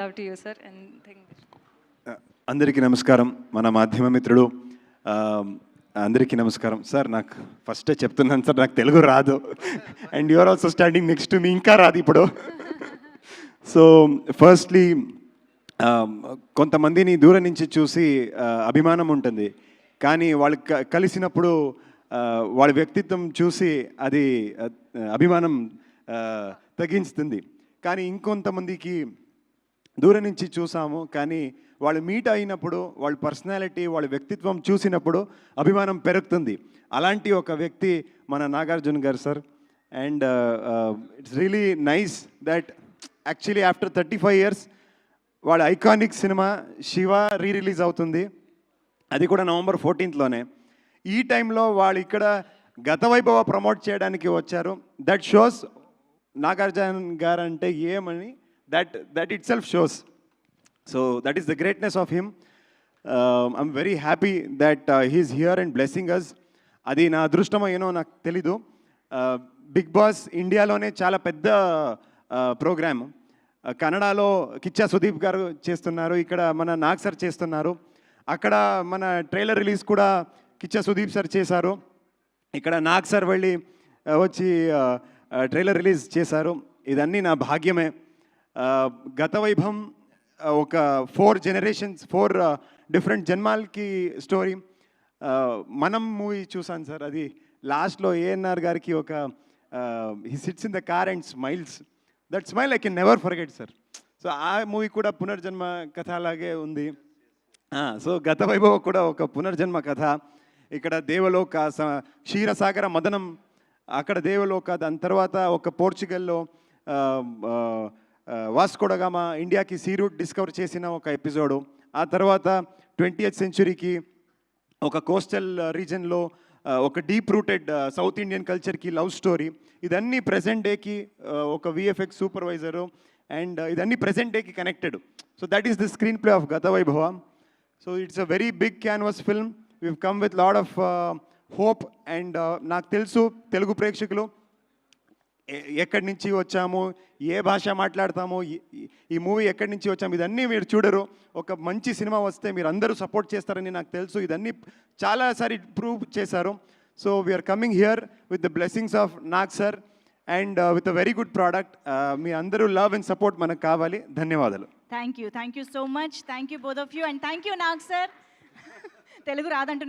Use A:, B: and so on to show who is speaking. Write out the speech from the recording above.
A: Love to you, sir, and thank you.
B: అందరికీ నమస్కారం. మన మాధ్యమ మిత్రుడు అందరికీ నమస్కారం. సార్ నాకు ఫస్టే చెప్తున్నాను సార్, నాకు తెలుగు రాదు. And you are also standing next to me, ఇంకా రాదు ఇప్పుడు. సో ఫస్ట్లీ కొంతమందిని దూరం నుంచి చూసి అభిమానం ఉంటుంది, కానీ వాళ్ళు కలిసినప్పుడు వాళ్ళ వ్యక్తిత్వం చూసి అది అభిమానం తగ్గించుతుంది. కానీ ఇంకొంతమందికి దూరం నుంచి చూసాము, కానీ వాళ్ళు మీట్ అయినప్పుడు వాళ్ళ పర్సనాలిటీ, వాళ్ళ వ్యక్తిత్వం చూసినప్పుడు అభిమానం పెరుగుతుంది. అలాంటి ఒక వ్యక్తి మన నాగార్జున గారు sir. And it's really nice that actually after 35 years వాళ్ళ ఐకానిక్ సినిమా శివ రిలీజ్ అవుతుంది, అది కూడా November 14th. ఈ టైంలో వాళ్ళు ఇక్కడ గత వైభవ ప్రమోట్ చేయడానికి వచ్చారు. దట్ షోస్ నాగార్జున గారు అంటే ఏమని, that itself shows. So that is the greatness of him. I'm very happy that he's here and blessing us. అది నా అదృష్టమో ఏనో నాకు తెలీదు. బిగ్ బాస్ ఇండియాలోనే చాలా పెద్ద ప్రోగ్రామ్. కన్నడలో కిచ్చా సుదీప్ గారు చేస్తున్నారు, ఇక్కడ మన నాగ్ సార్ చేస్తున్నారు. అక్కడ మన ట్రైలర్ రిలీజ్ కూడా కిచ్చా సుదీప్ సార్ చేశారు, ఇక్కడ నాగ్ సార్ వెళ్ళి వచ్చి ట్రైలర్ రిలీజ్ చేశారు. ఇదన్నీ నా భాగ్యమే. గత వైభవం ఒక 4 generations, 4 different జన్మాలకి స్టోరీ. మనం మూవీ చూసాను సార్, అది లాస్ట్లో ఏఎన్ఆర్ గారికి ఒక he sits in the car and smiles. That smile I can never forget sir. So ఆ మూవీ కూడా పునర్జన్మ కథ అలాగే ఉంది. సో గత వైభవ కూడా ఒక పునర్జన్మ కథ. ఇక్కడ దేవలోక, క్షీరసాగర మదనం, అక్కడ దేవలోక, దాని తర్వాత ఒక పోర్చుగల్లో వాస్కోడగామా ఇండియాకి సీ రూట్ డిస్కవర్ చేసిన ఒక ఎపిసోడు. ఆ తర్వాత 20th centuryకి ఒక కోస్టల్ రీజన్లో ఒక డీప్ రూటెడ్ సౌత్ ఇండియన్ కల్చర్కి లవ్ స్టోరీ. ఇదన్నీ ప్రెజెంట్ డేకి ఒక VFX సూపర్వైజరు, అండ్ ఇదన్నీ ప్రెజెంట్ డేకి connected. So that is the screenplay of Gatha Vaibhava. So it's a very big canvas film. We've come with lot of hope. And నాకు తెలుసు తెలుగు ప్రేక్షకులు ఎక్కడి నుంచి వచ్చాము, ఏ భాష మాట్లాడతాము, ఈ మూవీ ఎక్కడి నుంచి వచ్చాము, ఇదన్నీ మీరు చూడరు. ఒక మంచి సినిమా వస్తే మీరు అందరూ సపోర్ట్ చేస్తారని నాకు తెలుసు. ఇదన్నీ చాలాసారి ప్రూవ్ చేశారు. So we are coming here with the blessings of Nag sir and with a very good product. మీ అందరూ లవ్ అండ్ సపోర్ట్ మనకు కావాలి. ధన్యవాదాలు.
C: Thank you so much. Thank you both of you, and thank you Nag sir. Telugu రాదంటూ నేను